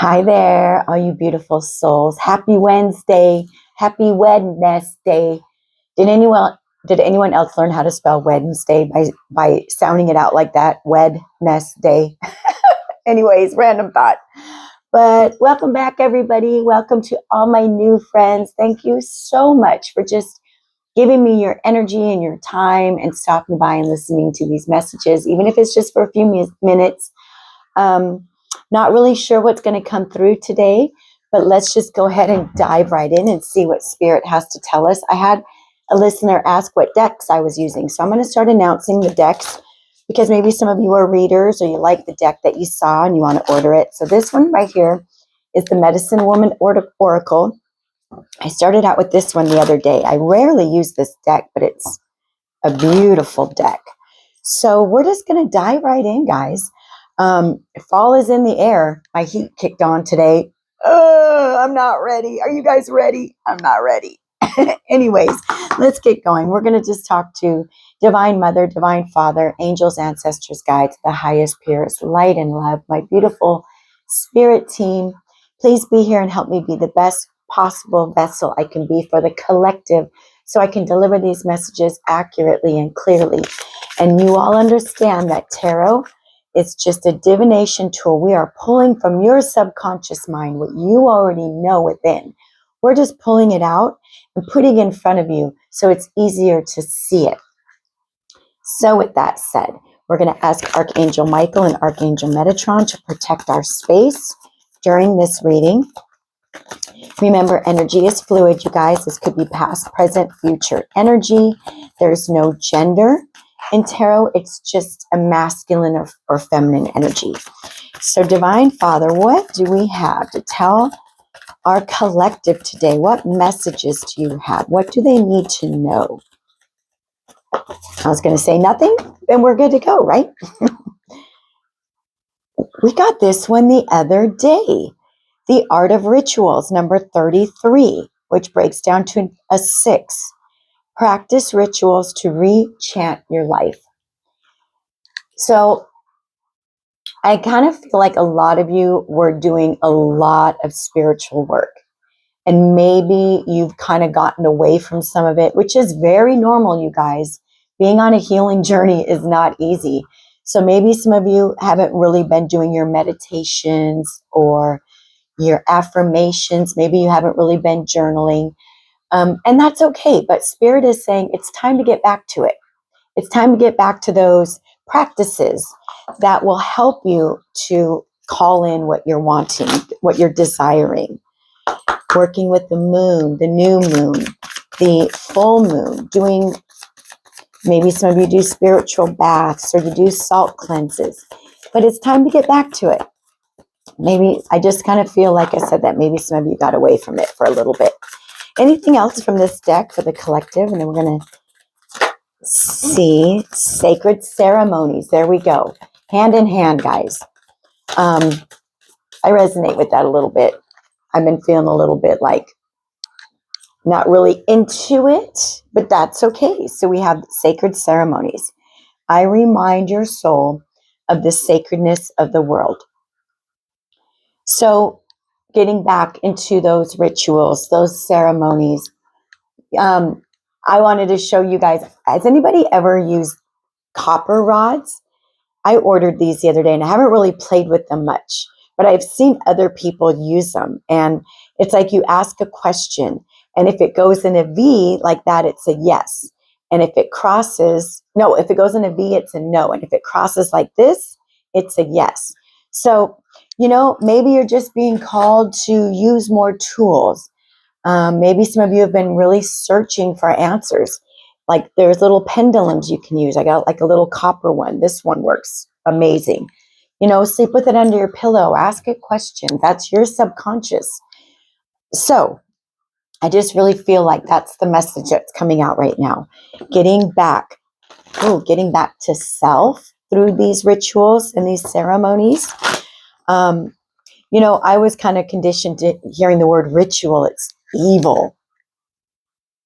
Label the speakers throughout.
Speaker 1: Hi there, all you beautiful souls. Happy Wednesday. Happy Wednesday. Did anyone else learn how to spell Wednesday by sounding it out like that? Wednesday. Anyways, random thought. But welcome back, everybody. Welcome to all my new friends. Thank you so much for just giving me your energy and your time and stopping by and listening to these messages, even if it's just for a few minutes. Not really sure what's going to come through today, but let's just go ahead and dive right in and see what Spirit has to tell us. I had a listener ask what decks I was using, so I'm going to start announcing the decks because maybe some of you are readers or you like the deck that you saw and you want to order it. So this one right here is the Medicine Woman Oracle. I started out with this one the other day. I rarely use this deck, but it's a beautiful deck. So we're just going to dive right in, guys. Fall is in the air. My heat kicked on today. I'm not ready. Are you guys ready? I'm not ready. Anyways, let's get going. We're going to just talk to Divine Mother, Divine Father, angels, ancestors, guides, the highest, purest light and love. My beautiful spirit team, please be here and help me be the best possible vessel I can be for the collective so I can deliver these messages accurately and clearly. And you all understand that tarot, it's just a divination tool. We are pulling from your subconscious mind what you already know within. We're just pulling it out and putting it in front of you so it's easier to see it. So with that said, we're going to ask Archangel Michael and Archangel Metatron to protect our space during this reading. Remember, energy is fluid, you guys. This could be past, present, future energy. There's no gender in tarot. It's just a masculine or feminine energy. So, Divine Father, what do we have to tell our collective today? What messages do you have? What do they need to know? I was going to say nothing, then we're good to go, right? We got this one the other day. The Art of Rituals, number 33, which breaks down to a 6. Practice rituals to re-chant your life. So I kind of feel like a lot of you were doing a lot of spiritual work. And maybe you've kind of gotten away from some of it, which is very normal, you guys. Being on a healing journey is not easy. So maybe some of you haven't really been doing your meditations or your affirmations. Maybe you haven't really been journaling. And that's okay. But Spirit is saying it's time to get back to it. It's time to get back to those practices that will help you to call in what you're wanting, what you're desiring. Working with the moon, the new moon, the full moon, doing, maybe some of you do spiritual baths or you do salt cleanses. But it's time to get back to it. Maybe I just kind of feel like I said that maybe some of you got away from it for a little bit. Anything else from this deck for the collective? And then we're going to see sacred ceremonies. There we go. Hand in hand, guys. I resonate with that a little bit. I've been feeling a little bit like not really into it, but that's okay. So we have sacred ceremonies. I remind your soul of the sacredness of the world. So getting back into those rituals, those ceremonies, I wanted to show you guys, has anybody ever used copper rods? I ordered these the other day and I haven't really played with them much, but I've seen other people use them. And it's like you ask a question, and if it goes in a V like that, it's a yes. And if it goes in a V, it's a no. And if it crosses like this, it's a yes. So, maybe you're just being called to use more tools. Maybe some of you have been really searching for answers. Like there's little pendulums you can use. I got like a little copper one. This one works amazing. Sleep with it under your pillow. Ask a question. That's your subconscious. So I just really feel like that's the message that's coming out right now. Getting back to self through these rituals and these ceremonies. I was kind of conditioned to hearing the word ritual. It's evil.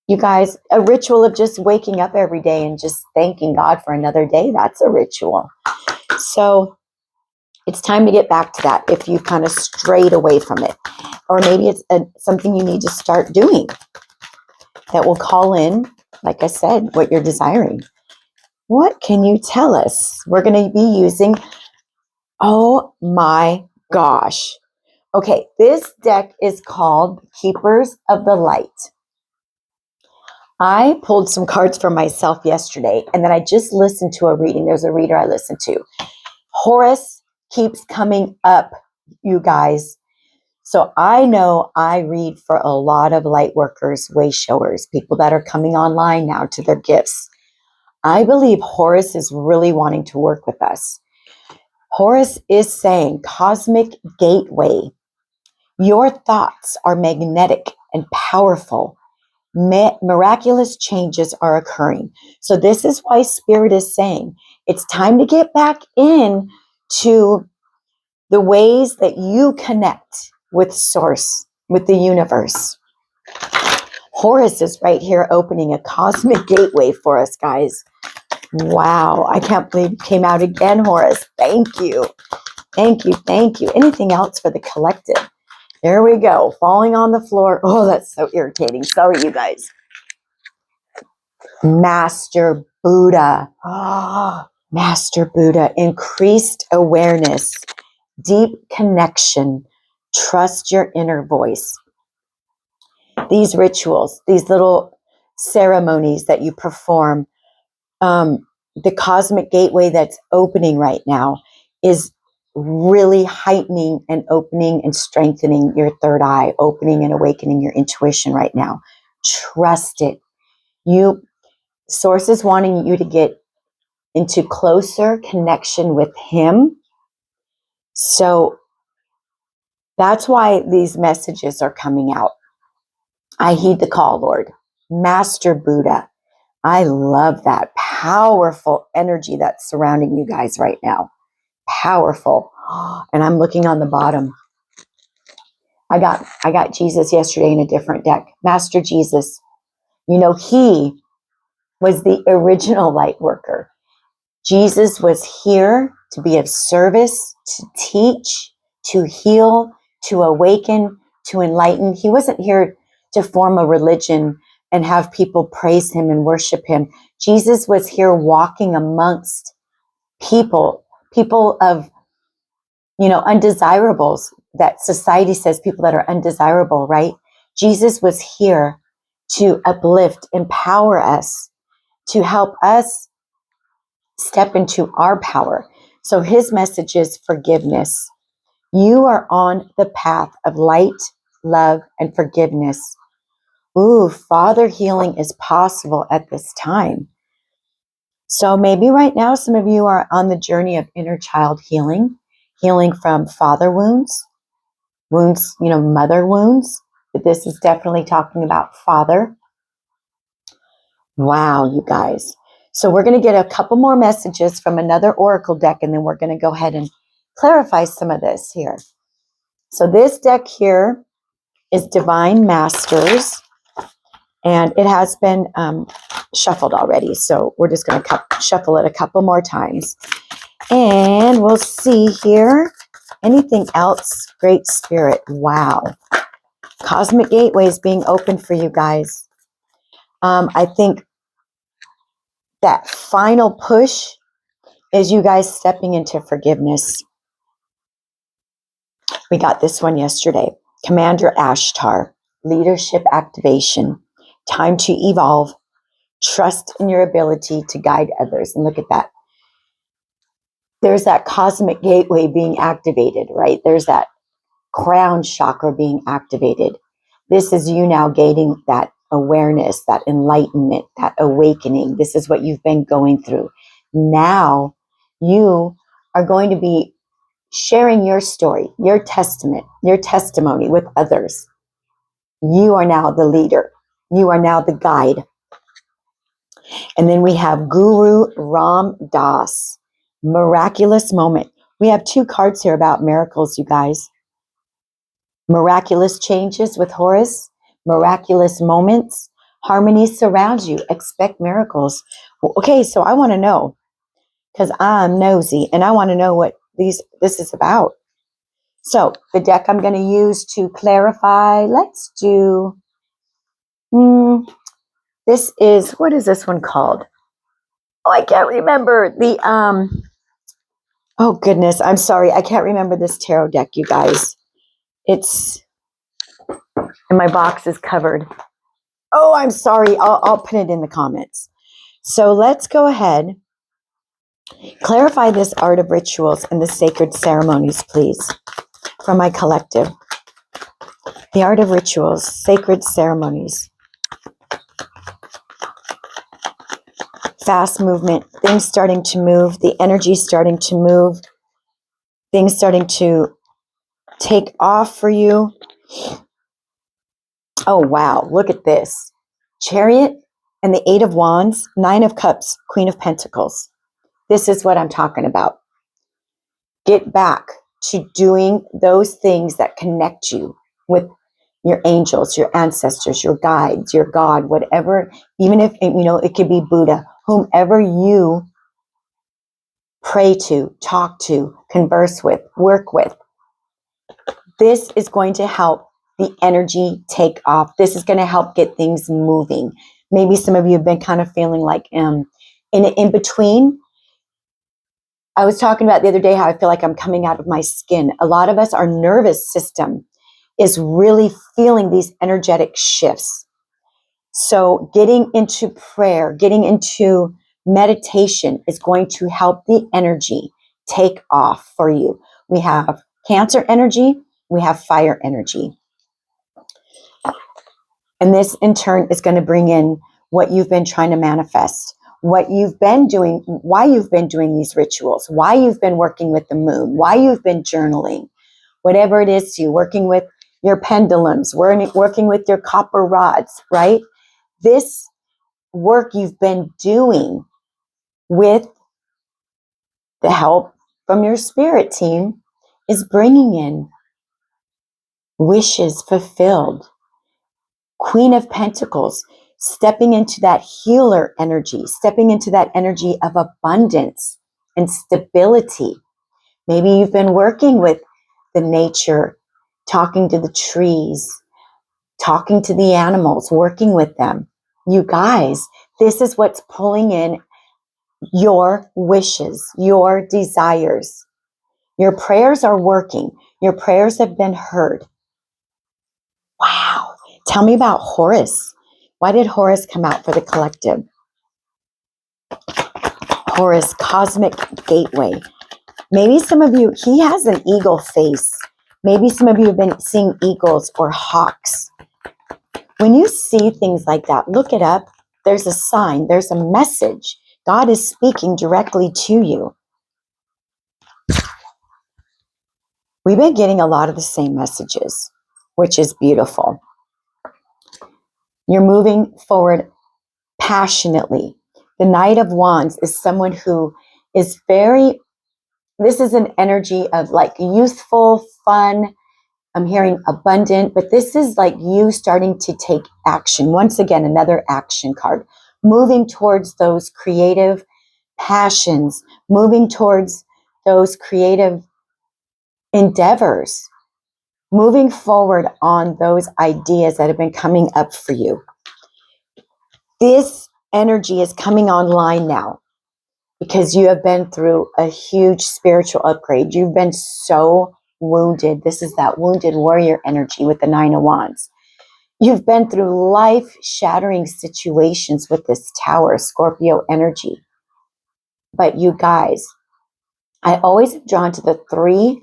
Speaker 1: You guys, a ritual of just waking up every day and just thanking God for another day, that's a ritual. So It's time to get back to that if you've kind of strayed away from it. Or maybe it's something you need to start doing that will call in, like I said, what you're desiring. What can you tell us? We're going to be using, oh my gosh. Okay, this deck is called Keepers of the Light. I pulled some cards for myself yesterday, and then I just listened to a reading. There's a reader I listened to. Horus keeps coming up, you guys. So I know I read for a lot of light workers, way showers, people that are coming online now to their gifts. I believe Horus is really wanting to work with us. Horus is saying, cosmic gateway, your thoughts are magnetic and powerful. Miraculous changes are occurring. So this is why Spirit is saying it's time to get back in to the ways that you connect with Source, with the universe. Horus is right here opening a cosmic gateway for us, guys. Wow, I can't believe it came out again, Horus. Thank you. Thank you. Thank you. Anything else for the collective? There we go. Falling on the floor. Oh, that's so irritating. Sorry, you guys. Master Buddha. Oh, Master Buddha. Increased awareness. Deep connection. Trust your inner voice. These rituals, these little ceremonies that you perform, the cosmic gateway that's opening right now is really heightening and opening and strengthening your third eye, opening and awakening your intuition right now. Trust it. Source is wanting you to get into closer connection with him. So that's why these messages are coming out. I heed the call, Lord. Master Buddha. I love that powerful energy that's surrounding you guys right now. Powerful. And I'm looking on the bottom. I got Jesus yesterday in a different deck. Master Jesus. You know, he was the original light worker. Jesus was here to be of service, to teach, to heal, to awaken, to enlighten. He wasn't here to form a religion and have people praise him and worship him. Jesus was here walking amongst people of, undesirables, that society says people that are undesirable, right? Jesus was here to uplift, empower us, to help us step into our power. So his message is forgiveness. You are on the path of light, love, and forgiveness. Ooh, Father healing is possible at this time. So maybe right now some of you are on the journey of inner child healing, healing from father wounds, mother wounds. But this is definitely talking about father. Wow, you guys. So we're going to get a couple more messages from another oracle deck, and then we're going to go ahead and clarify some of this here. So this deck here is Divine Masters, and it has been shuffled already. So we're just going to shuffle it a couple more times. And we'll see here. Anything else? Great Spirit. Wow. Cosmic gateways being open for you guys. I think that final push is you guys stepping into forgiveness. We got this one yesterday. Commander Ashtar, leadership activation, time to evolve, trust in your ability to guide others. And look at that. There's that cosmic gateway being activated, right? There's that crown chakra being activated. This is you now gaining that awareness, that enlightenment, that awakening. This is what you've been going through. Now you are going to be sharing your story, your testimony with others. You are now the leader. You are now the guide. And then we have Guru Ram Das, miraculous moment. We have two cards here about miracles, you guys. Miraculous changes with Horus, miraculous moments, harmony surrounds you. Expect miracles. Okay, so I want to know, because I'm nosy, and I want to know what this is about. So the deck I'm going to use to clarify, let's do, this is, what is this one called? Oh, I can't remember oh goodness, I'm sorry. I can't remember this tarot deck, you guys. It's, and my box is covered. Oh, I'm sorry. I'll put it in the comments. So let's go ahead. Clarify this art of rituals and the sacred ceremonies, please, from my collective. The art of rituals, sacred ceremonies. Fast movement, things starting to move, the energy starting to move, things starting to take off for you. Oh, wow. Look at this. Chariot and the Eight of Wands, Nine of Cups, Queen of Pentacles. This is what I'm talking about. Get back to doing those things that connect you with your angels, your ancestors, your guides, your God, whatever, even if, it could be Buddha, whomever you pray to, talk to, converse with, work with. This is going to help the energy take off. This is going to help get things moving. Maybe some of you have been kind of feeling like in between. I was talking about the other day how I feel like I'm coming out of my skin. A lot of us, our nervous system is really feeling these energetic shifts. So getting into prayer, getting into meditation is going to help the energy take off for you. We have Cancer energy, we have fire energy. And this in turn is going to bring in what you've been trying to manifest, what you've been doing, why you've been doing these rituals, why you've been working with the moon, why you've been journaling, whatever it is to you, working with your pendulums, working with your copper rods, right? This work you've been doing with the help from your spirit team is bringing in wishes fulfilled. Queen of Pentacles, stepping into that healer energy, stepping into that energy of abundance and stability. Maybe you've been working with the nature, talking to the trees, talking to the animals, working with them. You guys, this is what's pulling in your wishes, your desires. Your prayers are working. Your prayers have been heard. Wow. Tell me about Horus. Why did Horus come out for the collective? Horus, cosmic gateway. Maybe some of you, he has an eagle face. Maybe some of you have been seeing eagles or hawks. When you see things like that, look it up. There's a sign, there's a message. God is speaking directly to you. We've been getting a lot of the same messages, which is beautiful. You're moving forward passionately. The Knight of Wands is someone who is this is an energy of like youthful, fun. I'm hearing abundant, but this is like you starting to take action. Once again, another action card. Moving towards those creative passions, moving towards those creative endeavors, moving forward on those ideas that have been coming up for you. This energy is coming online now because you have been through a huge spiritual upgrade. You've been so wounded. This is that wounded warrior energy with the Nine of Wands. You've been through life-shattering situations with this Tower, Scorpio energy. But you guys, I always am drawn to the 3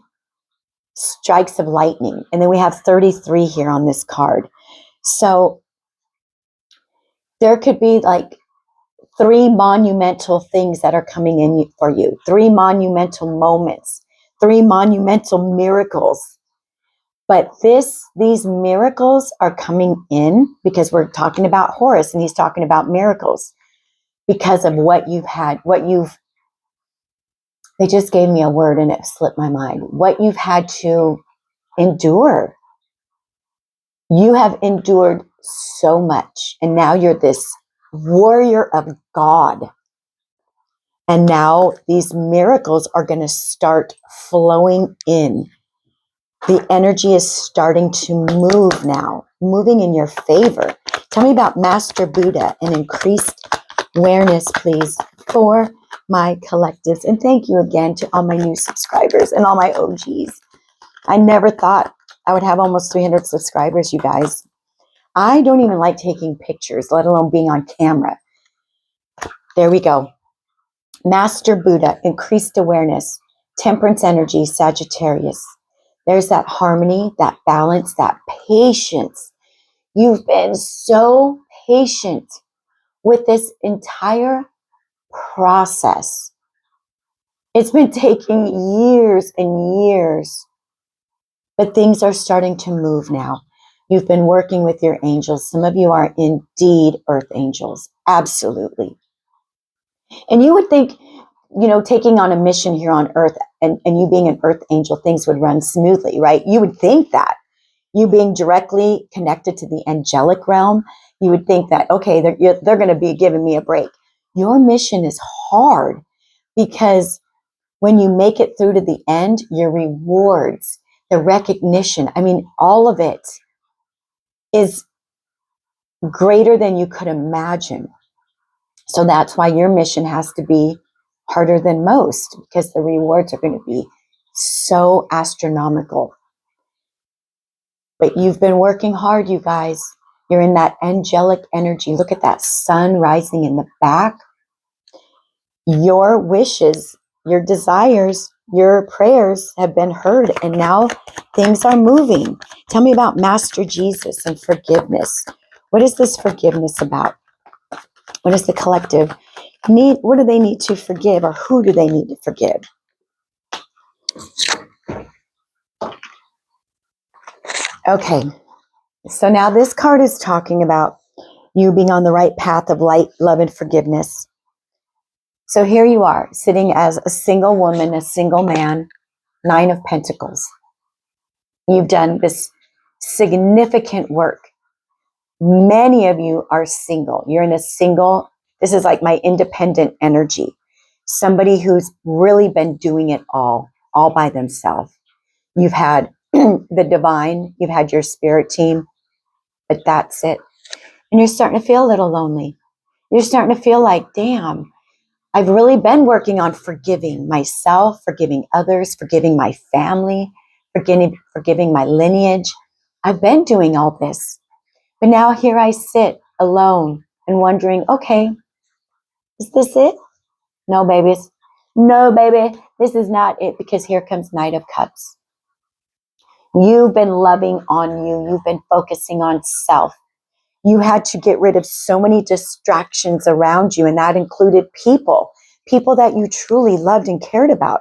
Speaker 1: strikes of lightning. And then we have 33 here on this card. So there could be like 3 monumental things that are coming in for you, 3 monumental moments, 3 monumental miracles. But these miracles are coming in because we're talking about Horus and he's talking about miracles because of what you've had, they just gave me a word and it slipped my mind. What you've had to endure. You have endured so much and now you're this warrior of God. And now these miracles are going to start flowing in. The energy is starting to move now, moving in your favor. Tell me about Master Buddha and increased awareness, please, for my collectives. And thank you again to all my new subscribers and all my OGs. I never thought I would have almost 300 subscribers, you guys. I don't even like taking pictures, let alone being on camera. There we go. Master Buddha, increased awareness, temperance energy, Sagittarius. There's that harmony, that balance, that patience. You've been so patient with this entire process. It's been taking years and years, but things are starting to move now. You've been working with your angels. Some of you are indeed earth angels. Absolutely. And you would think, taking on a mission here on earth and you being an earth angel, things would run smoothly, right? You would think that. You being directly connected to the angelic realm, you would think that, okay, they're going to be giving me a break. Your mission is hard because when you make it through to the end, your rewards, the recognition, all of it is greater than you could imagine. So that's why your mission has to be harder than most, because the rewards are going to be so astronomical. But you've been working hard, you guys. You're in that angelic energy. Look at that sun rising in the back. Your wishes, your desires, your prayers have been heard, and now things are moving. Tell me about Master Jesus and forgiveness. What is this forgiveness about? What does the collective need? What do they need to forgive, or who do they need to forgive? Okay, so now this card is talking about you being on the right path of light, love, and forgiveness. So here you are, sitting as a single woman, a single man, 9 of Pentacles. You've done this significant work. Many of you are single. You're in a single, this is like my independent energy. Somebody who's really been doing it all by themselves. You've had the divine, you've had your spirit team, but that's it. And you're starting to feel a little lonely. You're starting to feel like, damn, I've really been working on forgiving myself, forgiving others, forgiving my family, forgiving my lineage. I've been doing all this. But now here I sit alone and wondering, okay, is this it? No, babies. No, baby, this is not it, because here comes Knight of Cups. You've been loving on you. You've been focusing on self. You had to get rid of so many distractions around you, and that included people that you truly loved and cared about.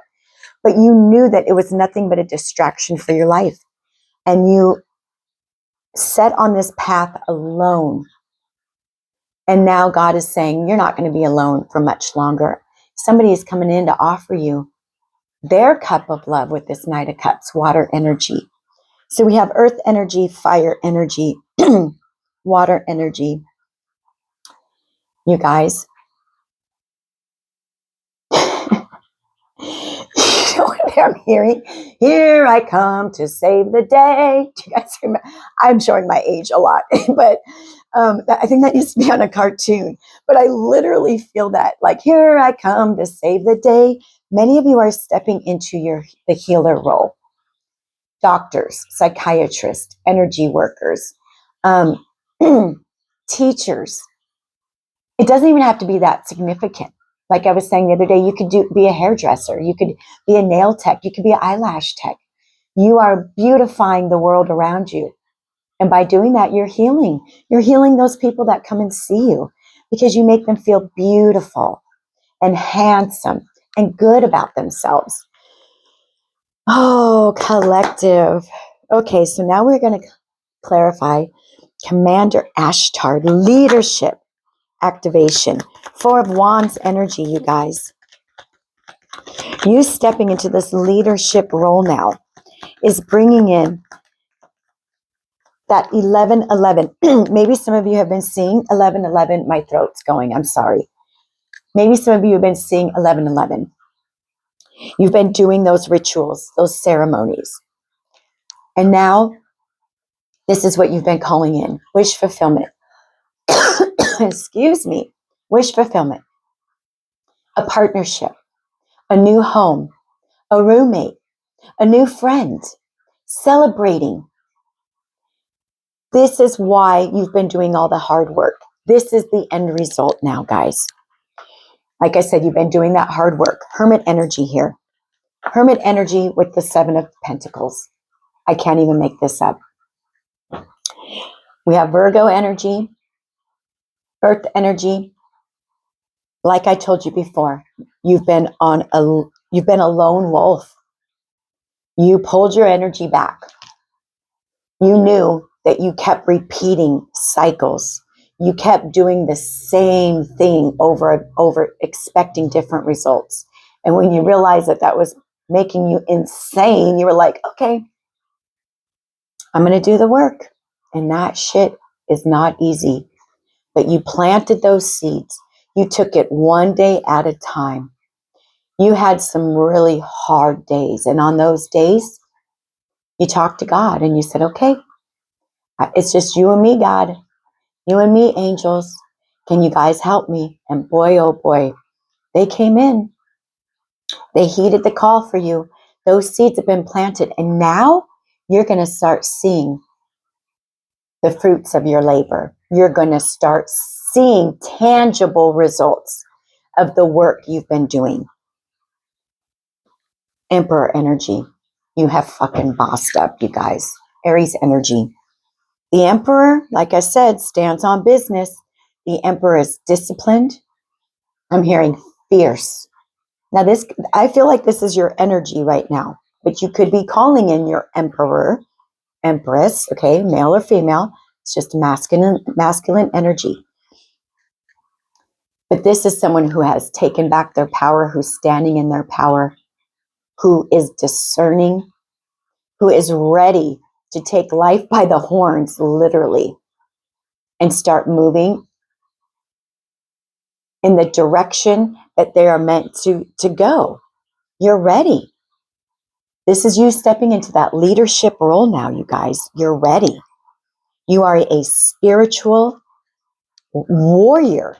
Speaker 1: But you knew that it was nothing but a distraction for your life. And you set on this path alone. And now God is saying, you're not going to be alone for much longer. Somebody is coming in to offer you their cup of love with this Knight of Cups, water energy. So we have earth energy, fire energy, water energy. You guys, you know what I'm hearing? Here I come to save the day. Do you guys remember? I'm showing my age a lot, but I think that used to be on a cartoon. But I literally feel that, like, here I come to save the day. Many of you are stepping into the healer role. Doctors, psychiatrists, energy workers, teachers. It doesn't even have to be that significant. Like I was saying the other day, you could be a hairdresser, you could be a nail tech, you could be an eyelash tech. You are beautifying the world around you. And by doing that, you're healing. You're healing those people that come and see you, because you make them feel beautiful and handsome and good about themselves. Oh, collective. Okay, so now we're going to clarify Commander Ashtar, leadership activation. 4 of Wands energy, you guys. You stepping into this leadership role now is bringing in that 1111. Maybe some of you have been seeing 1111. My throat's going. I'm sorry. Maybe some of you have been seeing 11:11. You've been doing those rituals, those ceremonies. And now this is what you've been calling in. Wish fulfillment. Excuse me. Wish fulfillment. A partnership. A new home. A roommate. A new friend. Celebrating. This is why you've been doing all the hard work. This is the end result now, guys. Like I said, you've been doing that hard work. Hermit energy here. Hermit energy with the Seven of Pentacles. I can't even make this up. We have Virgo energy, Earth energy. Like I told you before, you've been a lone wolf. You pulled your energy back. You knew that you kept repeating cycles. You kept doing the same thing over and over, expecting different results. And when you realized that that was making you insane, you were like, okay, I'm going to do the work. And that shit is not easy. But you planted those seeds. You took it one day at a time. You had some really hard days. And on those days, you talked to God and you said, okay, it's just you and me, God. You and me, angels. Can you guys help me? And boy, oh boy, they came in. They heeded the call for you. Those seeds have been planted. And now you're going to start seeing the fruits of your labor. You're going to start seeing tangible results of the work you've been doing. Emperor energy. You have fucking bossed up, you guys. Aries energy. The Emperor, like I said, stands on business. The Emperor is disciplined. I'm hearing fierce. Now this, I feel like this is your energy right now, but you could be calling in your Emperor, Empress, okay, male or female. It's just masculine energy. But this is someone who has taken back their power, who's standing in their power, who is discerning, who is ready to take life by the horns, literally, and start moving in the direction that they are meant to go. You're ready. This is you stepping into that leadership role now, you guys. You're ready. You are a spiritual warrior.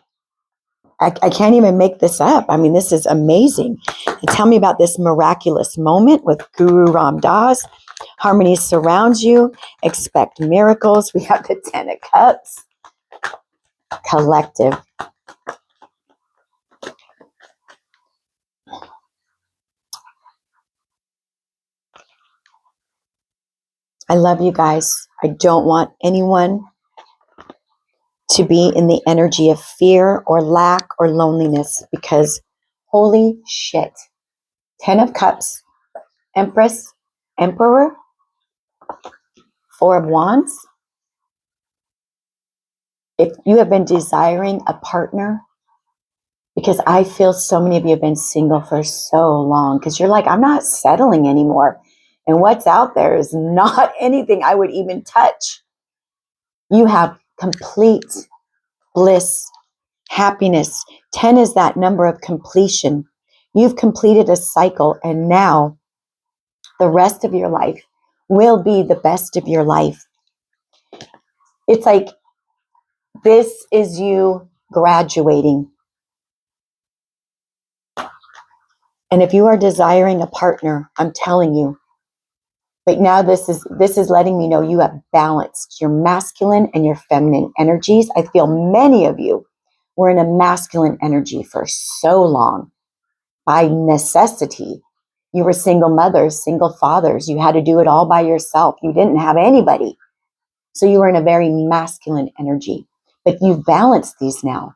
Speaker 1: I can't even make this up. I mean, this is amazing. And tell me about this miraculous moment with Guru Ram Das. Harmony surrounds you. Expect miracles. We have the Ten of Cups. Collective. I love you guys. I don't want anyone to be in the energy of fear or lack or loneliness, because holy shit. Ten of Cups, Empress, Emperor, Four of Wands. If you have been desiring a partner, because I feel so many of you have been single for so long, because you're like, I'm not settling anymore. And what's out there is not anything I would even touch. You have complete bliss, happiness. 10 is that number of completion. You've completed a cycle, and now the rest of your life will be the best of your life. It's like this is you graduating. And if you are desiring a partner, I'm telling you, but now this is letting me know you have balanced your masculine and your feminine energies. I feel many of you were in a masculine energy for so long. By necessity, you were single mothers, single fathers. You had to do it all by yourself. You didn't have anybody. So you were in a very masculine energy. But you've balanced these now.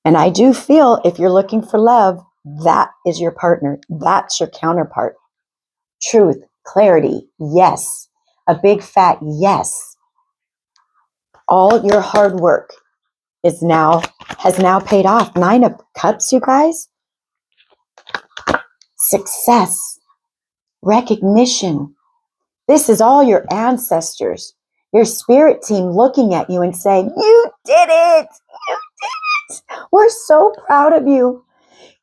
Speaker 1: And I do feel if you're looking for love, that is your partner. That's your counterpart. Truth, clarity, yes. A big fat yes. All your hard work has now paid off. 9 of Cups, you guys. Success, recognition. This is all your ancestors, your spirit team looking at you and saying, you did it. You did it. We're so proud of you.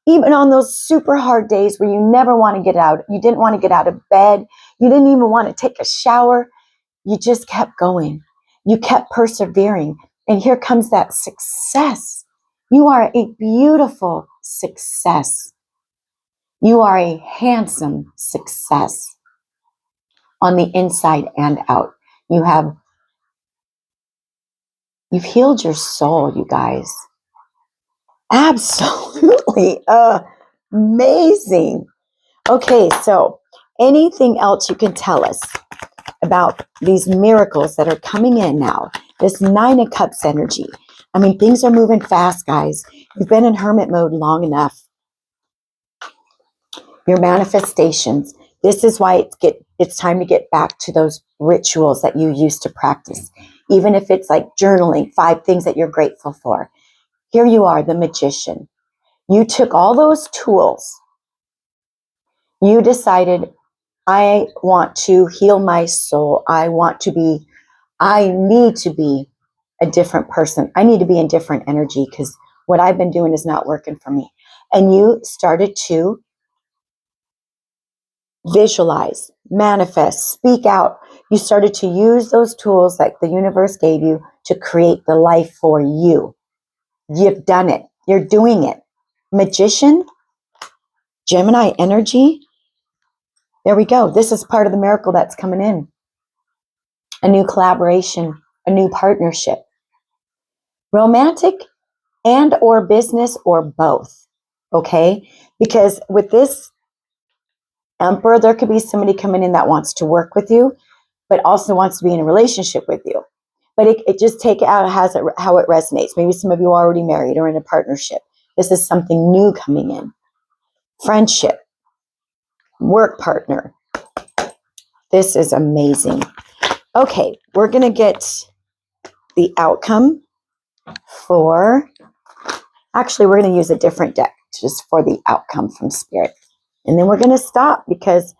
Speaker 1: Even on those super hard days where you never want to get out, you didn't want to get out of bed, you didn't even want to take a shower, you just kept going. You kept persevering. And here comes that success. You are a beautiful success. You are a handsome success on the inside and out. You've healed your soul, you guys. Absolutely amazing. Okay, so anything else you can tell us about these miracles that are coming in now? This Nine of Cups energy. I mean, things are moving fast, guys. You've been in hermit mode long enough. Your manifestations. This is why it's time to get back to those rituals that you used to practice. Even if it's like journaling, 5 things that you're grateful for. Here you are, the magician. You took all those tools. You decided, I want to heal my soul. I need to be a different person. I need to be in different energy because what I've been doing is not working for me. And you started to visualize, manifest, speak out. You started to use those tools that the universe gave you to create the life for you. You've done it. You're doing it. Magician, Gemini energy. There we go. This is part of the miracle that's coming in. A new collaboration, a new partnership. Romantic and or business or both. Okay? Because with this Emperor, there could be somebody coming in that wants to work with you, but also wants to be in a relationship with you. But it just take it out how it resonates. Maybe some of you are already married or in a partnership. This is something new coming in. Friendship, work partner. This is amazing. Okay, we're going to get the outcome for, actually, we're going to use a different deck just for the outcome from Spirit. And then we're going to stop because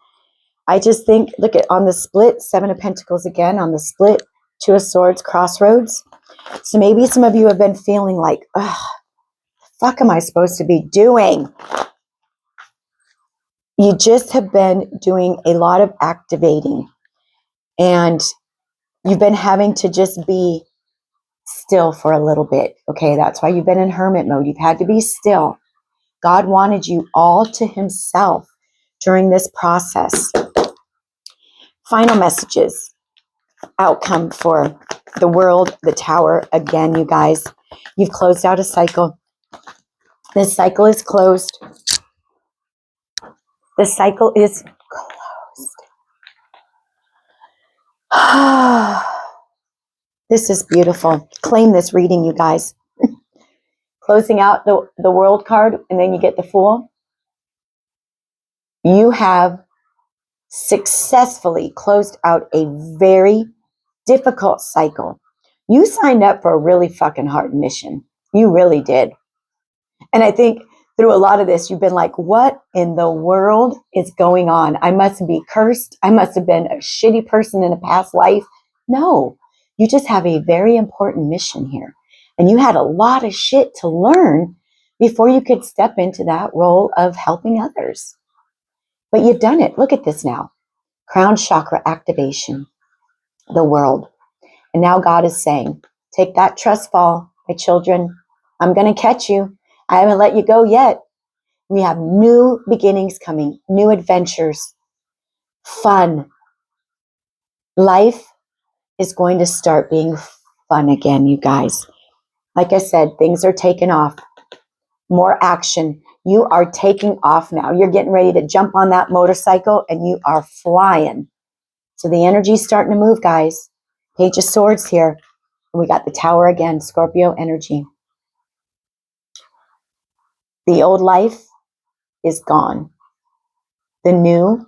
Speaker 1: I just think, look at on the split, 7 of Pentacles again, on the split, 2 of Swords, crossroads. So maybe some of you have been feeling like, ugh, the fuck am I supposed to be doing? You just have been doing a lot of activating and you've been having to just be still for a little bit. Okay, that's why you've been in hermit mode. You've had to be still. God wanted you all to himself during this process. Final messages. Outcome for the world, the Tower. Again, you guys, you've closed out a cycle. This cycle is closed. The cycle is closed. This is beautiful. Claim this reading, you guys. Closing out the world card, and then you get the Fool. You have successfully closed out a very difficult cycle. You signed up for a really fucking hard mission. You really did. And I think through a lot of this, you've been like, what in the world is going on? I must be cursed. I must have been a shitty person in a past life. No, you just have a very important mission here. And you had a lot of shit to learn before you could step into that role of helping others. But you've done it. Look at this now. Crown chakra activation, the world. And now God is saying, take that trust fall, my children. I'm going to catch you. I haven't let you go yet. We have new beginnings coming, new adventures, fun. Life is going to start being fun again, you guys. Like I said, things are taking off. More action. You are taking off now. You're getting ready to jump on that motorcycle and you are flying. So the energy's starting to move, guys. Page of Swords here. We got the Tower again, Scorpio energy. The old life is gone. The new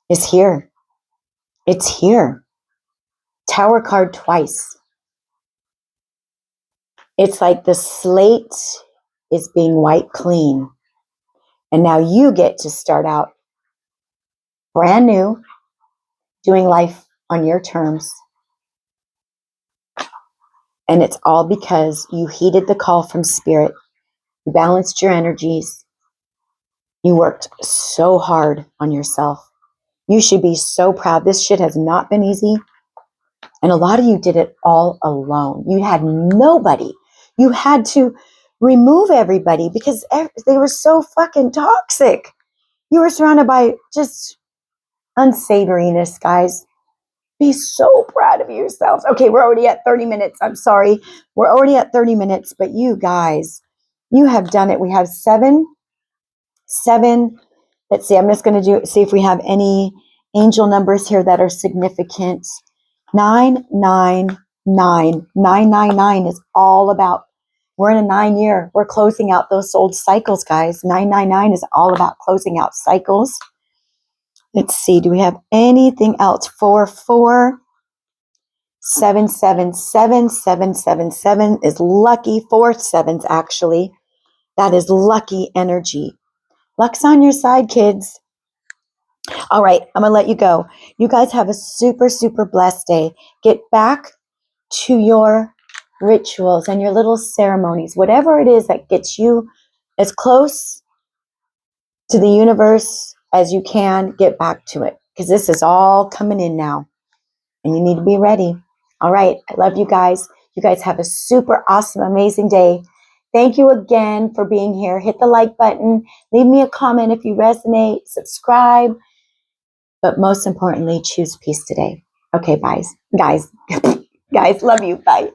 Speaker 1: is here. It's here. Tower card twice. It's like the slate is being wiped clean. And now you get to start out brand new, doing life on your terms. And it's all because you heeded the call from spirit. You balanced your energies. You worked so hard on yourself. You should be so proud. This shit has not been easy. And a lot of you did it all alone. You had nobody. You had to remove everybody because they were so fucking toxic. You were surrounded by just unsavoriness, guys. Be so proud of yourselves. Okay, we're already at 30 minutes. I'm sorry. We're already at 30 minutes, but you guys, you have done it. We have seven. Let's see, I'm just going to see if we have any angel numbers here that are significant. 999 is all about, we're in a 9-year. We're closing out those old cycles, guys. 999 is all about closing out cycles. Let's see, do we have anything else? 44. 777 is lucky. 4 sevens, actually. That is lucky energy. Luck's on your side, kids. All right, I'm going to let you go. You guys have a super, super blessed day. Get back to your rituals and your little ceremonies, whatever it is that gets you as close to the universe as you can, get back to it, because this is all coming in now and you need to be ready. All right, I love you guys. You guys have a super awesome, amazing day. Thank you again for being here. Hit the like button. Leave me a comment if you resonate. Subscribe. But most importantly, choose peace today. Okay, guys. Guys, love you. Bye.